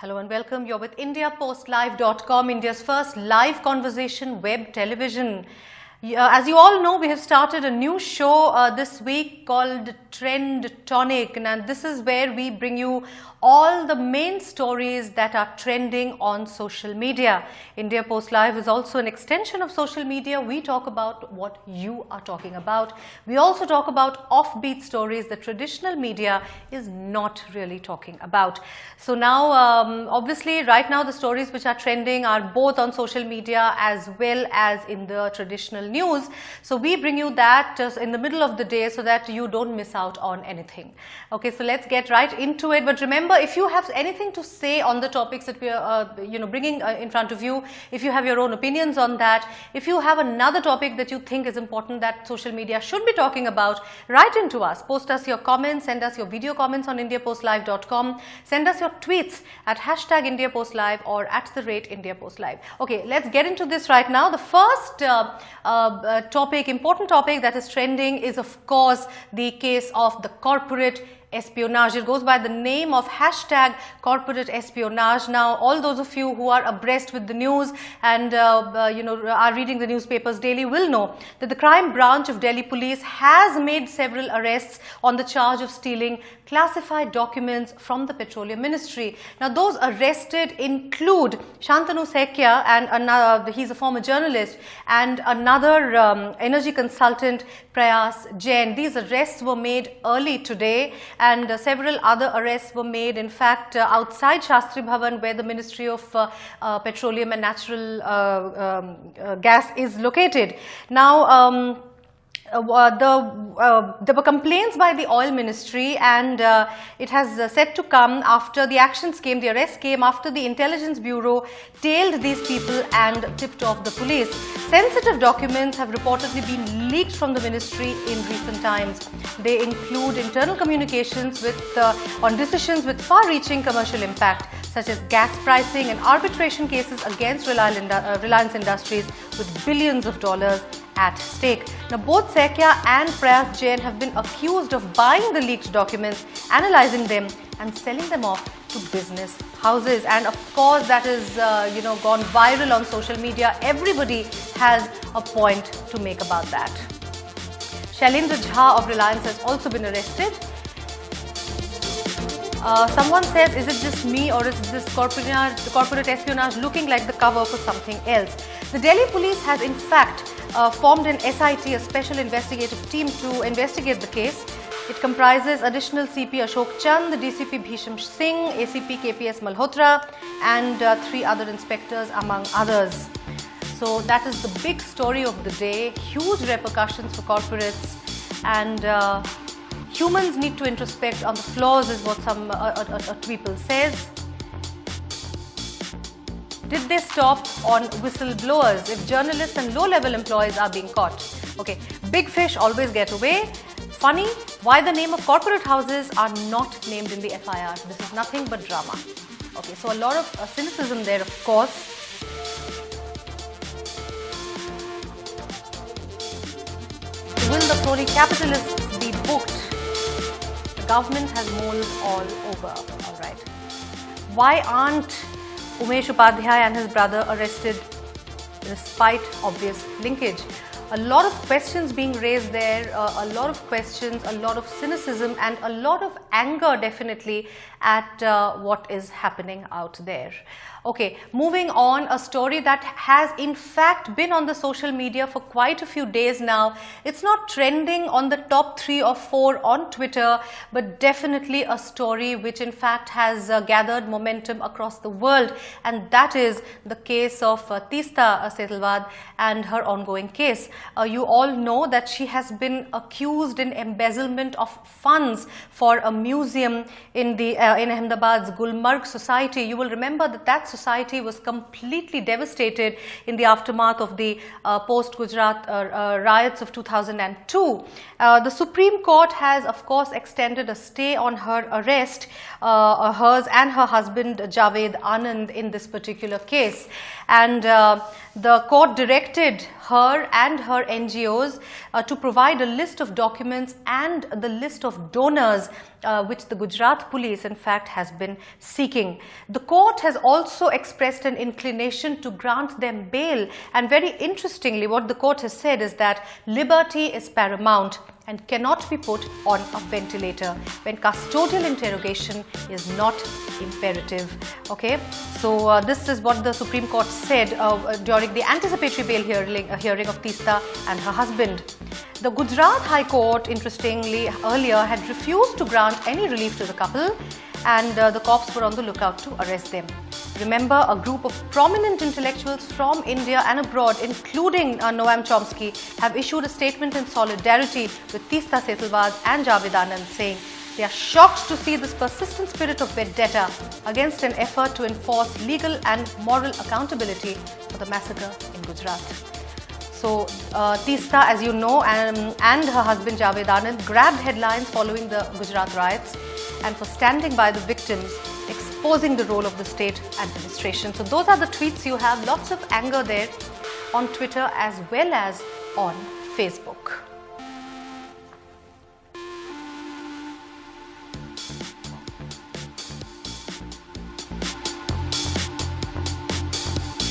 Hello and welcome. You're with IndiaPostLive.com, India's first live conversation web television. As you all know, we have started a new show this week called Trend Tonic, and this is where we bring you all the main stories that are trending on social media. India Post Live is also an extension of social media. We talk about what you are talking about. We also talk about offbeat stories that traditional media is not really talking about. So now, obviously, right now the stories which are trending are both on social media as well as in the traditional news. So we bring you that in the middle of the day so that you don't miss out on anything. Okay, so let's get right into it. But remember, if you have anything to say on the topics that we are bringing in front of you, if you have your own opinions on that, if you have another topic that you think is important that social media should be talking about, write into us. Post us your comments, send us your video comments on IndiaPostLive.com, send us your tweets at #IndiaPostLive or @IndiaPostLive. Okay, let's get into this right now. The first important topic that is trending is, of course, the case of the corporate espionage. It goes by the name of #corporate espionage. Now, all those of you who are abreast with the news and are reading the newspapers daily will know that the crime branch of Delhi police has made several arrests on the charge of stealing classified documents from the Petroleum Ministry. Now, those arrested include Shantanu Sekia, and he's a former journalist, and another energy consultant, Prayas Jain. These arrests were made early today, and several other arrests were made, in fact, outside Shastri Bhavan, where the Ministry of Petroleum and Natural Gas is located. Now, there were complaints by the oil ministry, and it has said to come after the actions came, the arrest came after the intelligence bureau tailed these people and tipped off the police. Sensitive documents have reportedly been leaked from the ministry in recent times. They include internal communications on decisions with far-reaching commercial impact, such as gas pricing and arbitration cases against Reliance Industries with billions of dollars at stake. Now, both Sekia and Prayas Jain have been accused of buying the leaked documents, analyzing them and selling them off to business houses. And of course, that is gone viral on social media. Everybody has a point to make about that. Shailendra Jha of Reliance has also been arrested. Someone says, is it just me, or is this corporate espionage looking like the cover for something else? The Delhi police has in fact formed an SIT, a special investigative team, to investigate the case. It comprises additional CP Ashok Chand, DCP Bhisham Singh, ACP KPS Malhotra, and 3 other inspectors, among others. So that is the big story of the day. Huge repercussions for corporates, and humans need to introspect on the flaws, is what some tweeple says. Did they stop on whistleblowers if journalists and low-level employees are being caught? Okay, big fish always get away. Funny, why the name of corporate houses are not named in the FIR? This is nothing but drama. Okay, so a lot of cynicism there, of course. Will the crony capitalists be booked? The government has moles all over. All right. Why aren't Umesh Upadhyay and his brother arrested despite obvious linkage? A lot of questions being raised there, a lot of questions, a lot of cynicism, and a lot of anger definitely at what is happening out there. Okay, moving on, a story that has in fact been on the social media for quite a few days now. It's not trending on the top 3 or 4 on Twitter, but definitely a story which in fact has gathered momentum across the world, and that is the case of Teesta Setalvad and her ongoing case. You all know that she has been accused in embezzlement of funds for a museum in Ahmedabad's Gulmarg society. You will remember that society was completely devastated in the aftermath of the post-Gujarat riots of 2002. The Supreme Court has, of course, extended a stay on her arrest, hers and her husband Javed Anand, in this particular case. And the court directed her and her NGOs to provide a list of documents and the list of donors which the Gujarat police in fact has been seeking. The court has also expressed an inclination to grant them bail, and very interestingly what the court has said is that liberty is paramount and cannot be put on a ventilator when custodial interrogation is not imperative. Okay, so this is what the Supreme Court said during the anticipatory bail hearing of Teesta and her husband. The Gujarat High Court, interestingly, earlier had refused to grant any relief to the couple, and the cops were on the lookout to arrest them. Remember, a group of prominent intellectuals from India and abroad, including Noam Chomsky, have issued a statement in solidarity with Teesta Setalvad and Javed Anand, saying they are shocked to see this persistent spirit of vendetta against an effort to enforce legal and moral accountability for the massacre in Gujarat. So, Teesta, as you know, and her husband Javed Anand grabbed headlines following the Gujarat riots and for standing by the victims, exposing the role of the state administration. So those are the tweets you have. Lots of anger there on Twitter as well as on Facebook.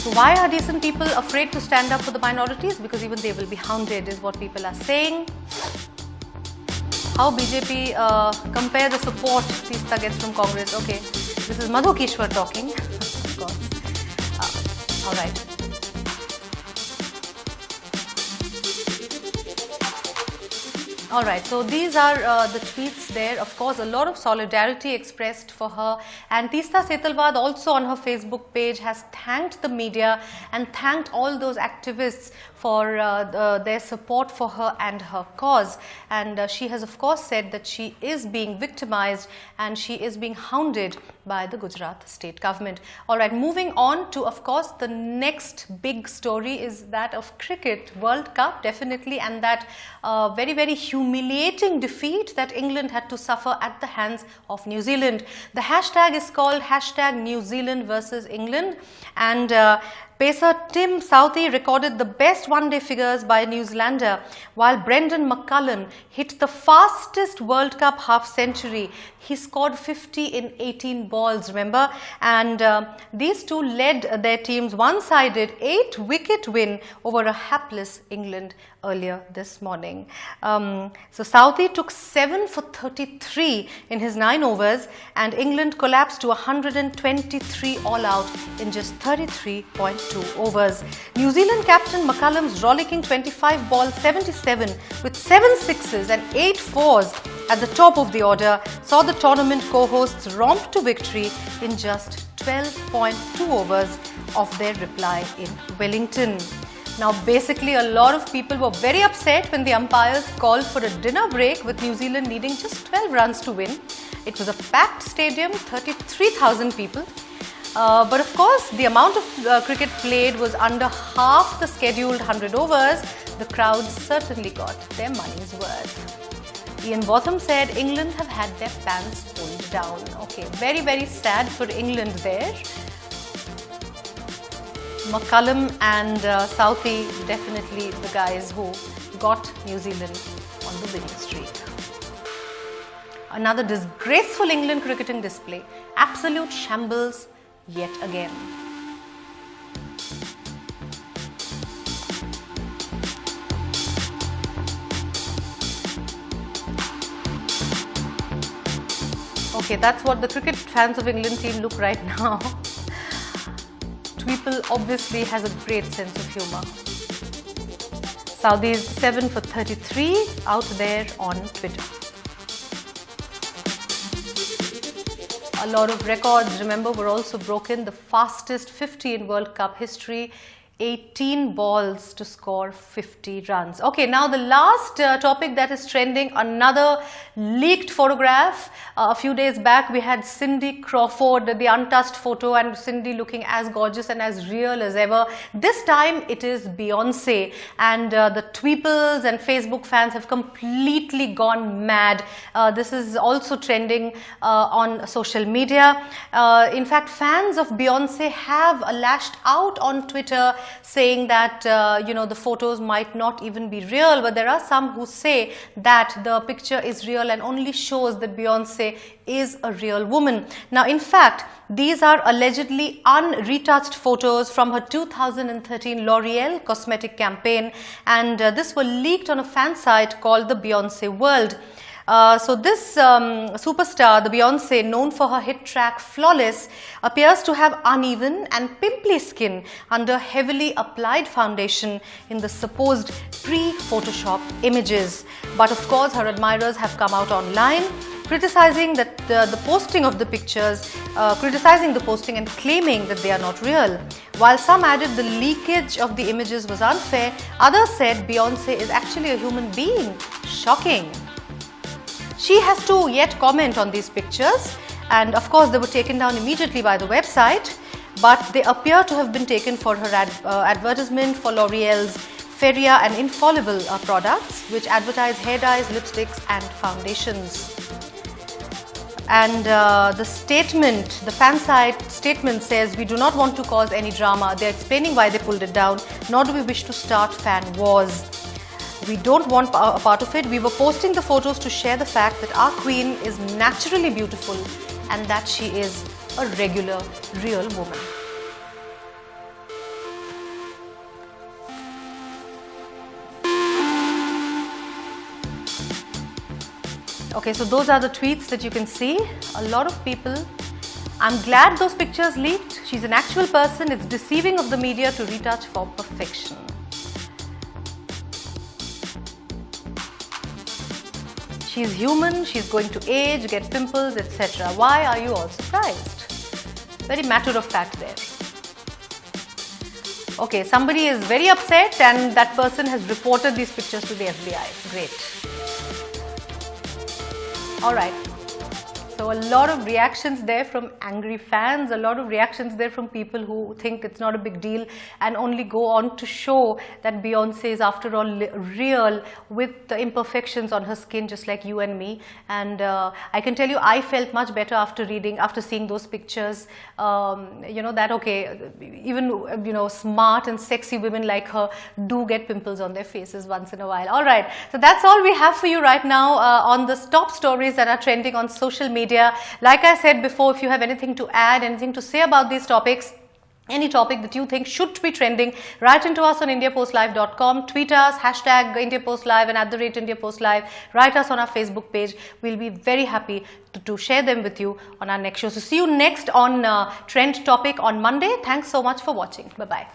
So why are decent people afraid to stand up for the minorities? Because even they will be hounded, is what people are saying. How BJP compare the support Teesta gets from Congress? Okay, this is Madhu Kishwar talking, of course. All right. Alright, so these are the tweets there. Of course, a lot of solidarity expressed for her, and Teesta Setalvad also on her Facebook page has thanked the media and thanked all those activists for their support for her and her cause. And she has of course said that she is being victimized and she is being hounded by the Gujarat state government. Alright, moving on to, of course, the next big story is that of cricket, World Cup definitely, and that very, very humiliating defeat that England had to suffer at the hands of New Zealand. The hashtag is called #NewZealand versus England, and pacer Tim Southee recorded the best one-day figures by a New Zealander, while Brendan McCullum hit the fastest World Cup half-century. He scored 50 in 18 balls, remember? And these two led their team's one-sided 8-wicket win over a hapless England earlier this morning. So Southee took 7 for 33 in his 9 overs, and England collapsed to 123 all out in just 33.2 overs. New Zealand captain McCullum's rollicking 25 ball 77 with 7 sixes and 8 fours at the top of the order saw the tournament co-hosts romp to victory in just 12.2 overs of their reply in Wellington. Now, basically, a lot of people were very upset when the umpires called for a dinner break, with New Zealand needing just 12 runs to win. It was a packed stadium, 33,000 people. But of course, the amount of cricket played was under half the scheduled 100 overs. The crowd certainly got their money's worth. Ian Botham said England have had their pants pulled down. Okay, very, very sad for England there. McCullum and Southee, definitely the guys who got New Zealand on the winning streak. Another disgraceful England cricketing display. Absolute shambles yet again. Okay, that's what the cricket fans of England team look right now. Tweeple obviously has a great sense of humour. Southee's 7 for 33 out there on Twitter. A lot of records, remember, were also broken. The fastest 50 in World Cup history. 18 balls to score 50 runs. Okay, now the last topic that is trending, another leaked photograph. A few days back we had Cindy Crawford, the untouched photo, and Cindy looking as gorgeous and as real as ever. This time it is Beyonce, and the Tweeples and Facebook fans have completely gone mad. This is also trending on social media. In fact, fans of Beyonce have lashed out on Twitter saying that the photos might not even be real, but there are some who say that the picture is real and only shows that Beyonce is a real woman. Now, in fact, these are allegedly unretouched photos from her 2013 L'Oreal cosmetic campaign, and this were leaked on a fan site called the Beyonce World. So this superstar, the Beyonce, known for her hit track Flawless, appears to have uneven and pimply skin under heavily applied foundation in the supposed pre-Photoshop images. But of course, her admirers have come out online criticizing that the posting of the pictures, criticizing the posting and claiming that they are not real. While some added the leakage of the images was unfair, others said Beyonce is actually a human being. Shocking. She has to yet comment on these pictures, and of course they were taken down immediately by the website, but they appear to have been taken for her advertisement for L'Oreal's Feria and Infallible products, which advertise hair dyes, lipsticks and foundations. And the fan site statement says, "We do not want to cause any drama." They're explaining why they pulled it down, nor do we wish to start fan wars. We don't want a part of it. We were posting the photos to share the fact that our queen is naturally beautiful and that she is a regular, real woman. Okay, so those are the tweets that you can see. A lot of people. I'm glad those pictures leaked. She's an actual person. It's deceiving of the media to retouch for perfection. She's human, she's going to age, get pimples, etc. Why are you all surprised? Very matter of fact there. Okay, somebody is very upset and that person has reported these pictures to the FBI. Great. Alright. So a lot of reactions there from angry fans, a lot of reactions there from people who think it's not a big deal and only go on to show that Beyonce is after all real with the imperfections on her skin just like you and me. And I can tell you I felt much better after seeing those pictures, that okay, even smart and sexy women like her do get pimples on their faces once in a while. Alright, so that's all we have for you right now on the top stories that are trending on social media. Like I said before, if you have anything to add, anything to say about these topics, any topic that you think should be trending, write into us on indiapostlive.com, tweet us, hashtag IndiaPostLive and @IndiaPostLive, write us on our Facebook page. We'll be very happy to share them with you on our next show. So see you next on Trend Topic on Monday. Thanks so much for watching. Bye-bye.